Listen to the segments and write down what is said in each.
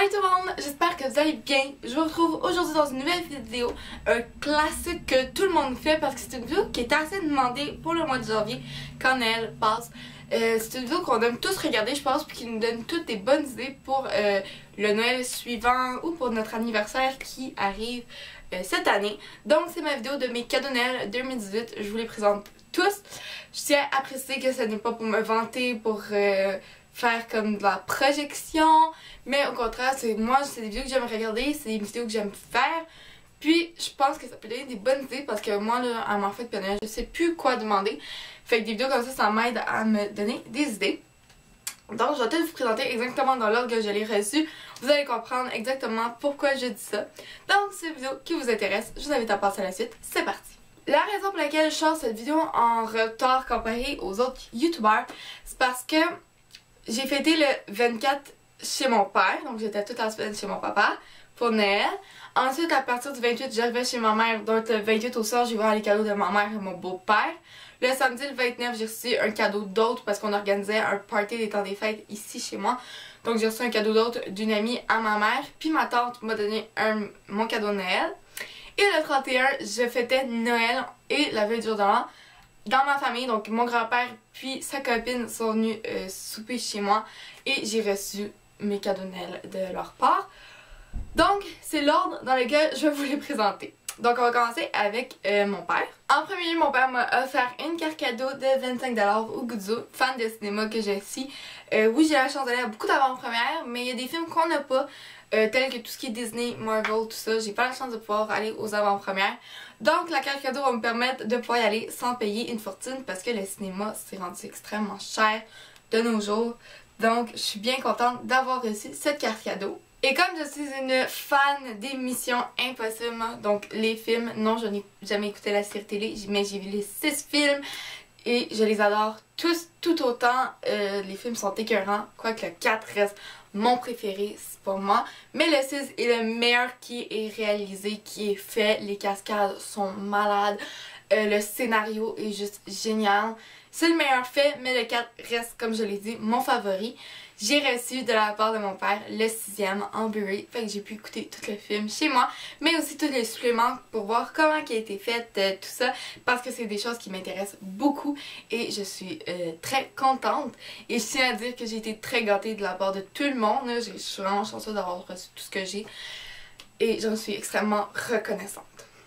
Salut tout le monde, j'espère que vous allez bien. Je vous retrouve aujourd'hui dans une nouvelle vidéo, un classique que tout le monde fait parce que c'est une vidéo qui est assez demandée pour le mois de janvier quand Noël passe. C'est une vidéo qu'on aime tous regarder je pense, puis qui nous donne toutes des bonnes idées pour le Noël suivant ou pour notre anniversaire qui arrive cette année. Donc c'est ma vidéo de mes cadeaux Noël 2018, je vous les présente tous. Je tiens à préciser que ce n'est pas pour me vanter, pour faire comme de la projection, mais au contraire, c'est des vidéos que j'aime regarder, c'est des vidéos que j'aime faire. Puis je pense que ça peut donner des bonnes idées parce que moi là, à ma fête de Noël, je sais plus quoi demander. Fait que des vidéos comme ça m'aide à me donner des idées. Donc je vais tout vous présenter exactement dans l'ordre que je l'ai reçu. Vous allez comprendre exactement pourquoi je dis ça. Donc si c'est une vidéo qui vous intéresse, je vous invite à passer à la suite. C'est parti! La raison pour laquelle je sors cette vidéo en retard comparé aux autres youtubeurs, c'est parce que j'ai fêté le 24 chez mon père, donc j'étais toute la semaine chez mon papa pour Noël. Ensuite, à partir du 28, j'arrivais chez ma mère, donc le 28 au soir, j'ai ouvert les cadeaux de ma mère et mon beau-père. Le samedi, le 29, j'ai reçu un cadeau d'autre parce qu'on organisait un party des temps des fêtes ici chez moi. Donc j'ai reçu un cadeau d'autre d'une amie à ma mère, puis ma tante m'a donné mon cadeau de Noël. Et le 31, je fêtais Noël et la veille du jour de l'an dans ma famille, donc mon grand-père puis sa copine sont venus souper chez moi et j'ai reçu mes cadeaux de Noël de leur part. Donc c'est l'ordre dans lequel je vais vous les présenter. Donc on va commencer avec mon père. En premier lieu, mon père m'a offert une carte cadeau de 25$ au Guzzo, fan de cinéma que j'ai ici. Oui, j'ai la chance d'aller à beaucoup d'avant-premières, mais il y a des films qu'on n'a pas, tels que tout ce qui est Disney, Marvel, tout ça. J'ai pas la chance de pouvoir aller aux avant-premières. Donc la carte cadeau va me permettre de pouvoir y aller sans payer une fortune parce que le cinéma s'est rendu extrêmement cher de nos jours. Donc je suis bien contente d'avoir reçu cette carte cadeau. Et comme je suis une fan des Missions Impossibles, donc les films, non je n'ai jamais écouté la série télé, mais j'ai vu les 6 films et je les adore tous tout autant. Les films sont écœurants, quoique le 4 reste mon préféré, c'est pour moi. Mais le 6 est le meilleur qui est réalisé, qui est fait, les cascades sont malades, le scénario est juste génial. C'est le meilleur fait, mais le 4 reste, comme je l'ai dit, mon favori. J'ai reçu de la part de mon père le 6e en Blu-ray, fait que j'ai pu écouter tout le film chez moi, mais aussi tous les suppléments pour voir comment il a été fait, tout ça, parce que c'est des choses qui m'intéressent beaucoup et je suis très contente. Et je tiens à dire que j'ai été très gâtée de la part de tout le monde, je suis vraiment chanceuse d'avoir reçu tout ce que j'ai et j'en suis extrêmement reconnaissante.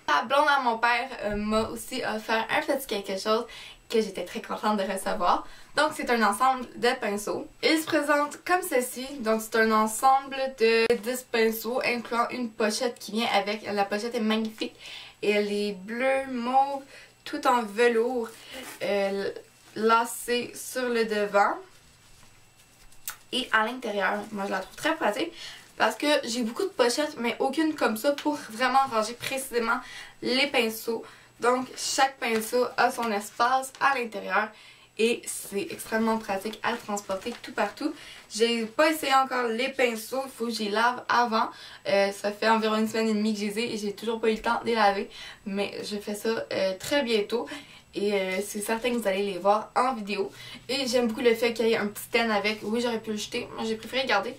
La blonde à mon père m'a aussi offert un petit quelque chose que j'étais très contente de recevoir. Donc c'est un ensemble de pinceaux. Il se présente comme ceci. Donc c'est un ensemble de 10 pinceaux incluant une pochette qui vient avec. La pochette est magnifique. Elle est bleue, mauve, tout en velours lacé sur le devant. Et à l'intérieur, moi je la trouve très pratique parce que j'ai beaucoup de pochettes mais aucune comme ça pour vraiment ranger précisément les pinceaux. Donc chaque pinceau a son espace à l'intérieur et c'est extrêmement pratique à le transporter tout partout. J'ai pas essayé encore les pinceaux, il faut que j'y lave avant. Ça fait environ une semaine et demie que je les ai et j'ai toujours pas eu le temps de les laver. Mais je fais ça très bientôt et c'est certain que vous allez les voir en vidéo. Et j'aime beaucoup le fait qu'il y ait un petit stand avec. Oui, j'aurais pu le jeter, moi j'ai préféré garder.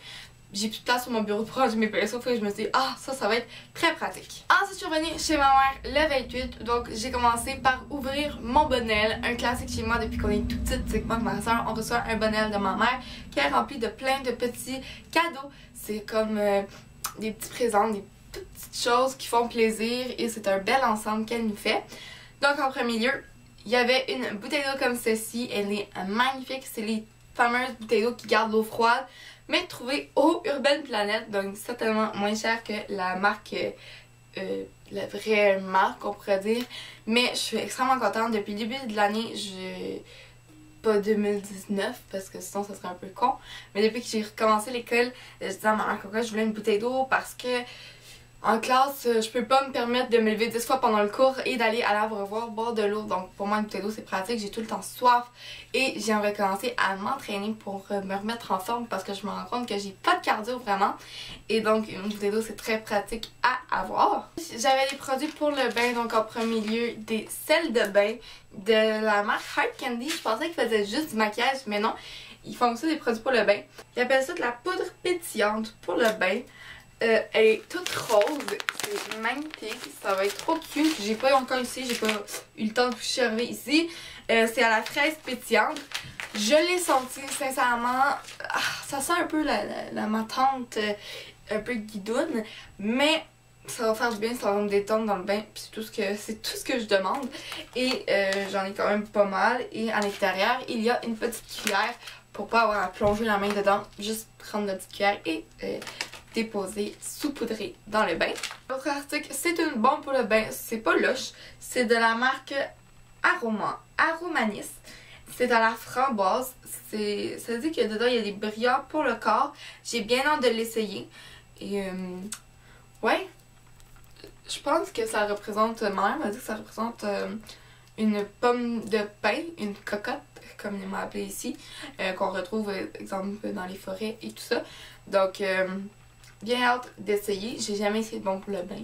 J'ai plus de place sur mon bureau pour ranger mes pinceaux, et je me suis dit, ah, ça va être très pratique. Ensuite, je suis revenue chez ma mère le 28, donc j'ai commencé par ouvrir mon bonnet, un classique chez moi depuis qu'on est tout petite, c'est que moi et ma soeur, on reçoit un bonnet de ma mère qui est rempli de plein de petits cadeaux. C'est comme des petits présents, des toutes petites choses qui font plaisir et c'est un bel ensemble qu'elle nous fait. Donc en premier lieu, il y avait une bouteille d'eau comme ceci, elle est magnifique, c'est les fameuses bouteilles d'eau qui gardent l'eau froide, mais trouvée au Urban Planet, donc certainement moins cher que la marque, la vraie marque on pourrait dire. Mais je suis extrêmement contente. Depuis le début de l'année, pas 2019 parce que sinon ça serait un peu con, mais depuis que j'ai recommencé l'école, je disais à ma mère que je voulais une bouteille d'eau parce que en classe, je peux pas me permettre de me lever 10 fois pendant le cours et d'aller à l'abreuvoir boire de l'eau. Donc pour moi, une bouteille d'eau c'est pratique, j'ai tout le temps soif et j'ai recommencé à m'entraîner pour me remettre en forme parce que je me rends compte que j'ai pas de cardio vraiment. Et donc une bouteille d'eau c'est très pratique à avoir. J'avais des produits pour le bain, donc en premier lieu des sels de bain de la marque Hard Candy. Je pensais qu'ils faisaient juste du maquillage, mais non. Ils font aussi des produits pour le bain. Ils appellent ça de la poudre pétillante pour le bain. Elle est toute rose, c'est magnifique, ça va être trop cute. J'ai pas encore ici, j'ai pas eu le temps de toucher ici. C'est à la fraise pétillante. Je l'ai senti sincèrement, ça sent un peu la matante, un peu guidoune, mais ça va faire du bien, ça va me détendre dans le bain, puis c'est tout ce que je demande. Et j'en ai quand même pas mal. Et à l'intérieur, il y a une petite cuillère pour pas avoir à plonger la main dedans, juste prendre la petite cuillère et déposer, saupoudrer dans le bain. L'autre article, c'est une bombe pour le bain. C'est pas Lush, c'est de la marque Aromanis. C'est à la framboise. Ça dit que dedans il y a des brillants pour le corps. J'ai bien hâte de l'essayer. Et ouais, je pense que ça représente, ma mère m'a dit que ça représente une pomme de pin, une cocotte, comme il m'a appelé ici, qu'on retrouve, exemple, dans les forêts et tout ça. Donc, bien hâte d'essayer. J'ai jamais essayé de bombe pour le bain.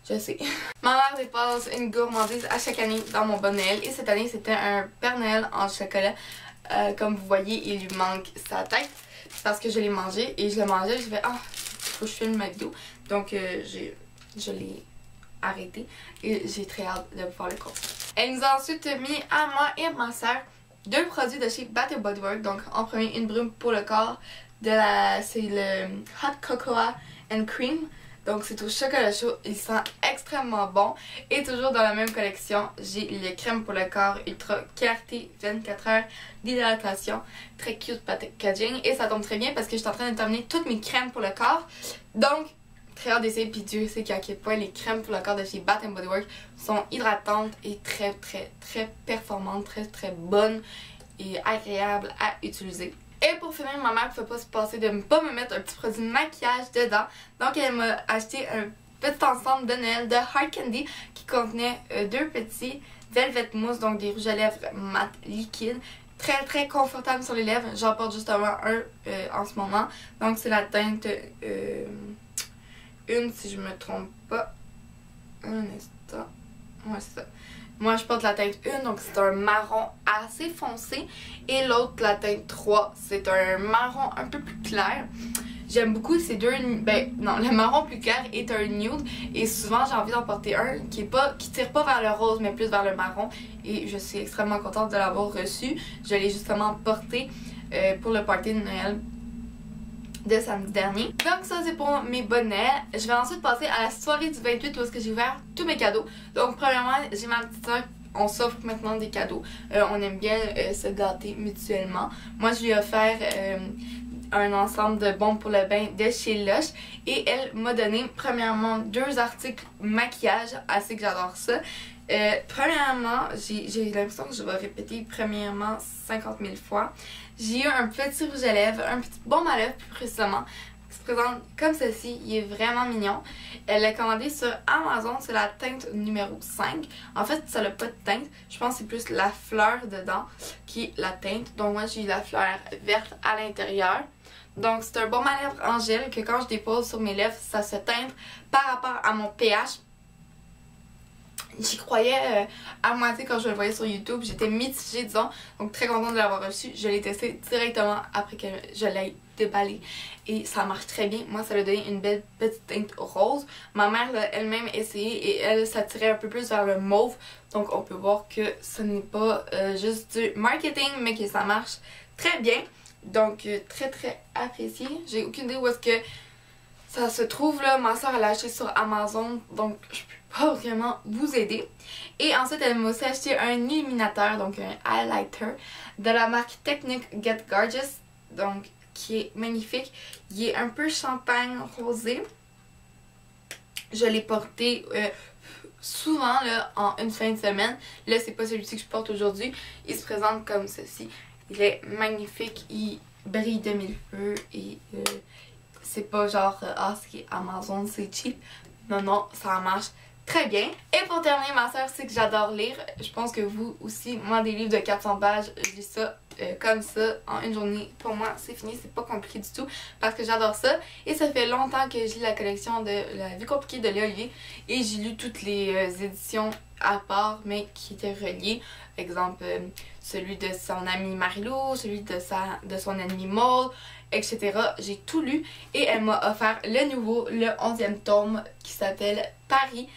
Je sais. Ma mère dépasse une gourmandise à chaque année dans mon bon Noël. Et cette année, c'était un Père Noël en chocolat. Comme vous voyez, il lui manque sa tête. Parce que je l'ai mangé. Et je l'ai mangé. Je fais, faut que je filme ma vidéo. Donc, je l'ai arrêté. Et j'ai très hâte de pouvoir le consommer. Elle nous a ensuite mis à moi et à ma soeur 2 produits de chez Bath & Body Works. Donc, en premier, une brume pour le corps. C'est le Hot Cocoa and Cream. Donc c'est au chocolat chaud, il sent extrêmement bon. Et toujours dans la même collection, j'ai les crèmes pour le corps Ultra Clarté 24 heures d'hydratation. Très cute packaging et ça tombe très bien parce que je suis en train de terminer toutes mes crèmes pour le corps. Donc très hâte d'essayer, puis Dieu sait qu'à quel point les crèmes pour le corps de chez Bath & Body Works sont hydratantes et très performantes, très bonnes et agréables à utiliser. Et pour finir, ma mère ne pouvait pas se passer de ne pas me mettre un petit produit de maquillage dedans. Donc elle m'a acheté un petit ensemble de Noël de Hard Candy qui contenait 2 petits Velvet Mousse, donc des rouges à lèvres mat liquides. Très confortable sur les lèvres. J'en porte justement un en ce moment. Donc c'est la teinte 1 si je me trompe pas. Un instant. Ouais, c'est ça. Moi, je porte la teinte 1, donc c'est un marron assez foncé. Et l'autre, la teinte 3, c'est un marron un peu plus clair. J'aime beaucoup ces deux. Ben, non, le marron plus clair est un nude. Et souvent, j'ai envie d'en porter un qui tire pas vers le rose, mais plus vers le marron. Et je suis extrêmement contente de l'avoir reçu. Je l'ai justement porté pour le party de Noël de samedi dernier. Donc ça c'est pour mes bonnets. Je vais ensuite passer à la soirée du 28 où est-ce que j'ai ouvert tous mes cadeaux. Donc premièrement, j'ai ma petite soeur, on s'offre maintenant des cadeaux. On aime bien se gâter mutuellement. Moi je lui ai offert un ensemble de bombes pour le bain de chez Lush et elle m'a donné premièrement 2 articles maquillage, assez que j'adore ça. Premièrement, j'ai l'impression que je vais répéter premièrement 50 000 fois. J'ai eu un petit rouge à lèvres, un petit baume à lèvres plus précisément, qui se présente comme ceci. Il est vraiment mignon. Elle l'a commandé sur Amazon, c'est la teinte numéro 5. En fait, ça n'a pas de teinte. Je pense que c'est plus la fleur dedans qui est la teinte. Donc moi, j'ai eu la fleur verte à l'intérieur. Donc c'est un baume à lèvres en gel que quand je dépose sur mes lèvres, ça se teinte par rapport à mon pH. J'y croyais à moitié quand je le voyais sur YouTube. J'étais mitigée, disons. Donc très contente de l'avoir reçu. Je l'ai testé directement après que je l'ai déballé. Et ça marche très bien. Moi, ça lui a donné une belle petite teinte rose. Ma mère l'a elle-même essayé et elle, ça tirait un peu plus vers le mauve. Donc on peut voir que ce n'est pas juste du marketing, mais que ça marche très bien. Donc très apprécié. J'ai aucune idée où est-ce que ça se trouve là. Ma soeur elle l'a acheté sur Amazon. Donc je peux pas vraiment vous aider. Et ensuite elle m'a aussi acheté un illuminateur, donc un highlighter de la marque Technic Get Gorgeous, donc qui est magnifique. Il est un peu champagne rosé. Je l'ai porté souvent là, en une fin de semaine. Là c'est pas celui-ci que je porte aujourd'hui. Il se présente comme ceci. Il est magnifique, il brille de mille feux et c'est pas genre c'est Amazon, c'est cheap. Non, ça marche très bien. Et pour terminer, ma soeur sait que j'adore lire. Je pense que vous aussi. Moi, des livres de 400 pages, je lis ça comme ça en une journée. Pour moi, c'est fini. C'est pas compliqué du tout parce que j'adore ça. Et ça fait longtemps que je lis la collection de La vie compliquée de Léa Olivier. Et j'ai lu toutes les éditions à part, mais qui étaient reliées. Exemple, celui de son amie Marilou, celui de son amie Maud, etc. J'ai tout lu et elle m'a offert le nouveau, le 11e tome qui s'appelle Paris.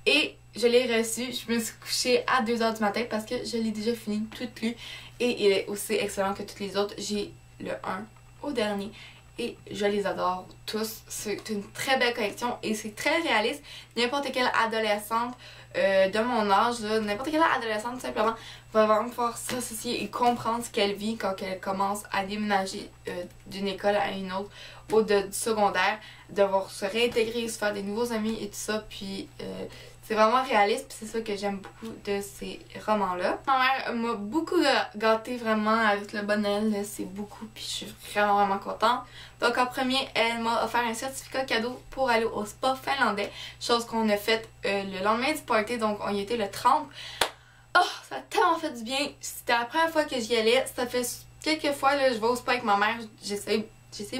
Et je l'ai reçu, je me suis couchée à 2 h du matin parce que je l'ai déjà fini, tout lu. Et il est aussi excellent que tous les autres. J'ai le 1 au dernier et je les adore tous. C'est une très belle collection et c'est très réaliste. N'importe quelle adolescente de mon âge, n'importe quelle adolescente simplement va vraiment pouvoir s'associer et comprendre ce qu'elle vit quand elle commence à déménager d'une école à une autre ou du secondaire, devoir se réintégrer, se faire des nouveaux amis et tout ça. Puis c'est vraiment réaliste, puis c'est ça que j'aime beaucoup de ces romans-là. Ma mère m'a beaucoup gâtée vraiment avec le bon Noël, c'est beaucoup, puis je suis vraiment contente. Donc en premier, elle m'a offert un certificat cadeau pour aller au spa finlandais, chose qu'on a faite le lendemain du party, donc on y était le 30. Oh, ça a tellement fait du bien, c'était la première fois que j'y allais, ça fait quelques fois, là, je vais au spa avec ma mère, j'essaie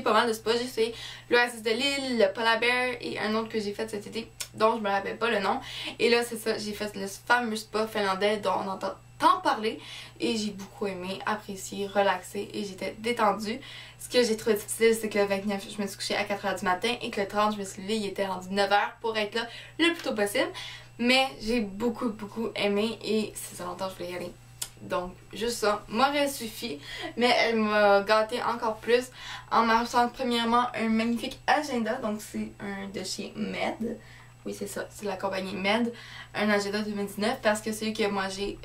pas mal de spas, j'ai essayé l'Oasis de Lille, le Polar Bear et un autre que j'ai fait cet été dont je me rappelle pas le nom. Et là c'est ça, j'ai fait le fameux spa finlandais dont on entend tant parler et j'ai beaucoup aimé, apprécié, relaxé et j'étais détendue. Ce que j'ai trouvé difficile, c'est que le 29 je me suis couchée à 4 h du matin et que le 30 je me suis levée, il était rendu 9 h pour être là le plus tôt possible. Mais j'ai beaucoup aimé et c'est ça longtemps que je voulais y aller. Donc, juste ça m'aurait suffi, mais elle m'a gâté encore plus en m'achetant premièrement un magnifique agenda. Donc, c'est un de chez Med. Oui, c'est ça, c'est la compagnie Med. Un agenda 2019 parce que celui que moi j'ai,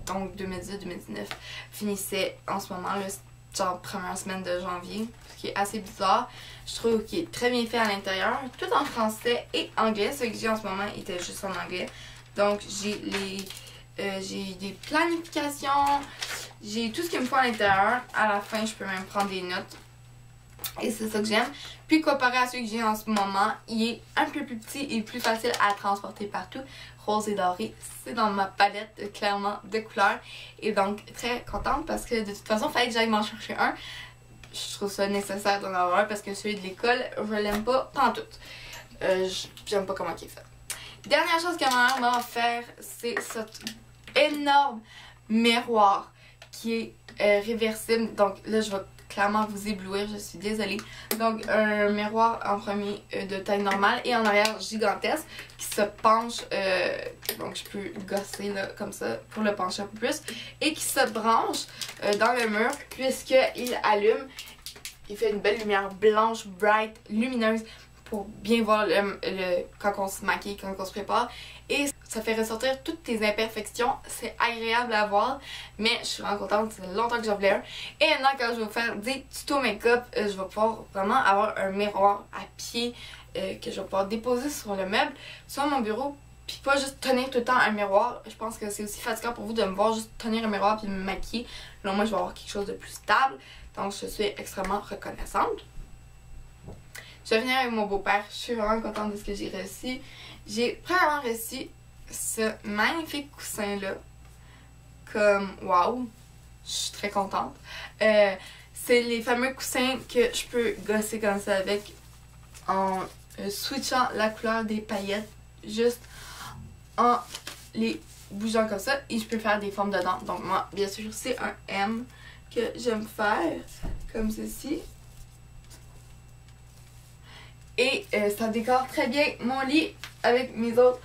donc 2018-2019, finissait en ce moment, là, genre première semaine de janvier. Ce qui est assez bizarre. Je trouve qu'il est très bien fait à l'intérieur, tout en français et anglais. Celui que j'ai en ce moment était juste en anglais. Donc, j'ai des planifications, j'ai tout ce qu'il me faut à l'intérieur. À la fin, je peux même prendre des notes. Et c'est ça que j'aime. Puis comparé à celui que j'ai en ce moment, il est un peu plus petit et plus facile à transporter partout. Rose et doré, c'est dans ma palette clairement de couleurs. Et donc très contente parce que de toute façon, il fallait que j'aille m'en chercher un. Je trouve ça nécessaire d'en avoir un parce que celui de l'école, je l'aime pas pantoute. J'aime pas comment il est fait. Dernière chose que ma mère m'a offert, c'est cet énorme miroir qui est réversible. Donc là, je vais clairement vous éblouir, je suis désolée. Donc un miroir en premier de taille normale et en arrière gigantesque qui se penche, donc je peux gosser là, comme ça pour le pencher un peu plus, et qui se branche dans le mur puisqu'il allume. Il fait une belle lumière blanche, bright, lumineuse pour bien voir quand on se maquille, quand on se prépare. Et ça fait ressortir toutes tes imperfections. C'est agréable à voir, mais je suis vraiment contente. Ça fait longtemps que j'en voulais un. Et maintenant, quand je vais faire des tutos make-up, je vais pouvoir vraiment avoir un miroir à pied que je vais pouvoir déposer sur le meuble, sur mon bureau. Puis pas juste tenir tout le temps un miroir. Je pense que c'est aussi fatigant pour vous de me voir juste tenir un miroir puis me maquiller. Là, moi, je vais avoir quelque chose de plus stable. Donc, je suis extrêmement reconnaissante. Je vais venir avec mon beau-père. Je suis vraiment contente de ce que j'ai reçu. J'ai premièrement reçu ce magnifique coussin-là. Comme, waouh! Je suis très contente. C'est les fameux coussins que je peux gosser comme ça avec en switchant la couleur des paillettes. Juste en les bougeant comme ça. Et je peux faire des formes dedans. Donc moi, bien sûr, c'est un M que j'aime faire. Comme ceci. Et ça décore très bien mon lit avec mes autres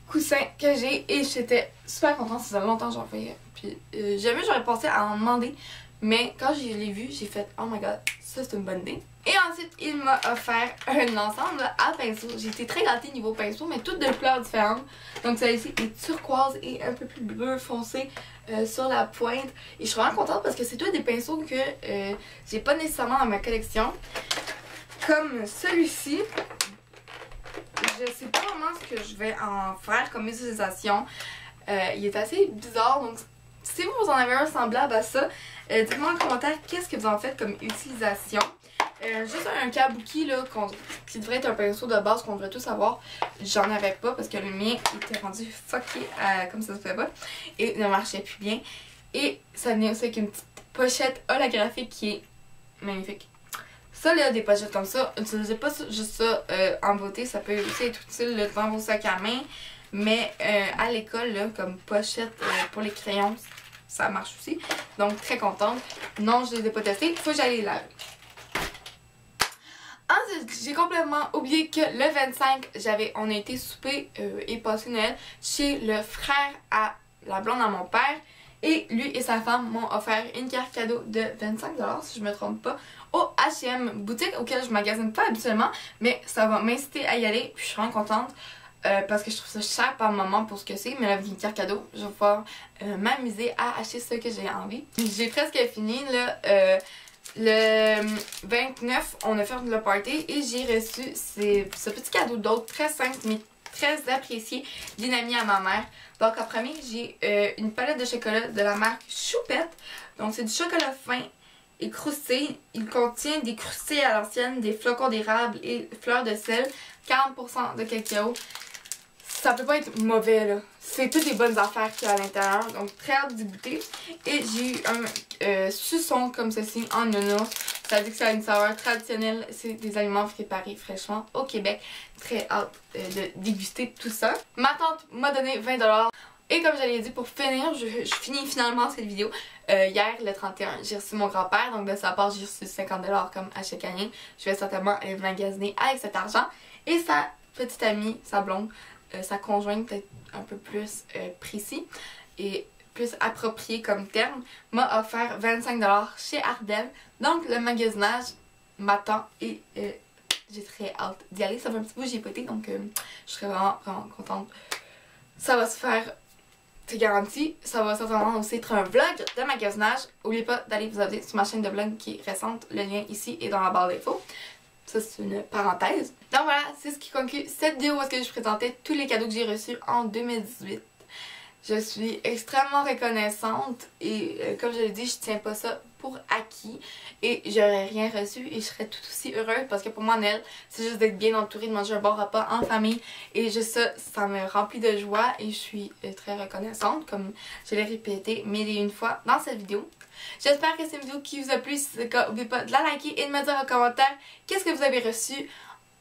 coussins que j'ai. Et j'étais super contente, ça faisait longtemps que j'en faisais. Puis jamais j'aurais pensé à en demander. Mais quand je l'ai vu, j'ai fait oh my god, ça c'est une bonne idée. Et ensuite, il m'a offert un ensemble à pinceau. J'ai été très gâtée niveau pinceau, mais toutes de couleurs différentes. Donc celle-ci est turquoise et un peu plus bleu foncé sur la pointe. Et je suis vraiment contente parce que c'est tous des pinceaux que j'ai pas nécessairement dans ma collection. Comme celui-ci, je sais pas vraiment ce que je vais en faire comme utilisation. Il est assez bizarre, donc si vous en avez un semblable à ça, dites-moi en commentaire qu'est-ce que vous en faites comme utilisation. Juste un kabuki là, qui devrait être un pinceau de base qu'on devrait tous avoir. J'en avais pas parce que le mien était rendu fucké comme ça se fait pas et ne marchait plus bien. Et ça venait aussi avec une petite pochette holographique qui est magnifique. Ça là, des pochettes comme ça, n'utilisez pas juste ça en beauté, ça peut aussi être utile là, dans vos sacs à main. Mais à l'école, là, comme pochette pour les crayons, ça marche aussi. Donc très contente. Non, je les ai pas testés. Faut que j'aille les laver. Ensuite, j'ai complètement oublié que le 25, on a été souper et passer Noël chez le frère à la blonde à mon père. Et lui et sa femme m'ont offert une carte cadeau de 25$ si je me trompe pas au H&M, boutique auquel je magasine pas habituellement, mais ça va m'inciter à y aller. Puis je suis vraiment contente parce que je trouve ça cher par moment pour ce que c'est, mais avec une carte cadeau, je vais pouvoir m'amuser à acheter ce que j'ai envie. J'ai presque fini là. Le 29, on a fait le party et j'ai reçu ce petit cadeau d'autre très simple mais très apprécié d'une amie à ma mère. Donc en premier, j'ai une palette de chocolat de la marque Choupette. Donc c'est du chocolat fin et croustillant. Il contient des croustilles à l'ancienne, des flocons d'érable et fleurs de sel, 40% de cacao. Ça peut pas être mauvais là. C'est toutes des bonnes affaires qu'il y a à l'intérieur. Donc très hâte d'y goûter. Et j'ai eu un suçon comme ceci en nounours. Ça dit que ça a une saveur traditionnelle. C'est des aliments préparés fraîchement au Québec. Très hâte de déguster tout ça. Ma tante m'a donné 20$. Et comme je l'ai dit, pour finir, je finis finalement cette vidéo. Hier, le 31, j'ai reçu mon grand-père. Donc de sa part, j'ai reçu 50$ comme à chaque année. Je vais certainement aller magasiner avec cet argent. Et sa petite amie, sa blonde, sa conjointe peut-être un peu plus précis et plus approprié comme terme, m'a offert 25$ chez Ardell. Donc le magasinage m'attend et j'ai très hâte d'y aller. Ça fait un petit bout que j'y ai pas été, donc je serais vraiment contente. Ça va se faire, c'est garanti. Ça va certainement aussi être un vlog de magasinage. N'oubliez pas d'aller vous abonner sur ma chaîne de vlog qui est récente. Le lien ici est dans la barre d'infos. Ça, c'est une parenthèse. Donc voilà, c'est ce qui conclut cette vidéo où je présentais tous les cadeaux que j'ai reçus en 2018. Je suis extrêmement reconnaissante et comme je l'ai dit, je tiens pas ça pour acquis et j'aurais rien reçu et je serais tout aussi heureuse parce que pour moi, Noël, c'est juste d'être bien entourée, de manger un bon repas en famille et juste ça me remplit de joie et je suis très reconnaissante comme je l'ai répété mille et une fois dans cette vidéo. J'espère que c'est une vidéo qui vous a plu. Si c'est le cas, n'oubliez pas de la liker et de me dire en commentaire qu'est-ce que vous avez reçu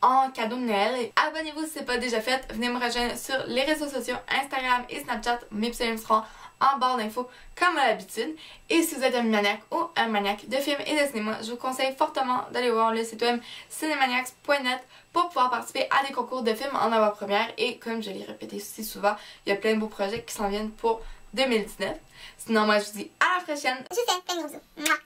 en cadeau de Noël. Abonnez-vous si ce n'est pas déjà fait. Venez me rejoindre sur les réseaux sociaux Instagram et Snapchat. Mes pseudonymes seront en barre d'infos comme à l'habitude. Et si vous êtes un maniaque ou un maniaque de films et de cinéma, je vous conseille fortement d'aller voir le site web cinemaniacs.net pour pouvoir participer à des concours de films en avant-première. Et comme je l'ai répété si souvent, il y a plein de beaux projets qui s'en viennent pour 2019. Sinon, moi, je vous dis à la prochaine. Je vous fais plein de gros bisous. Mouah.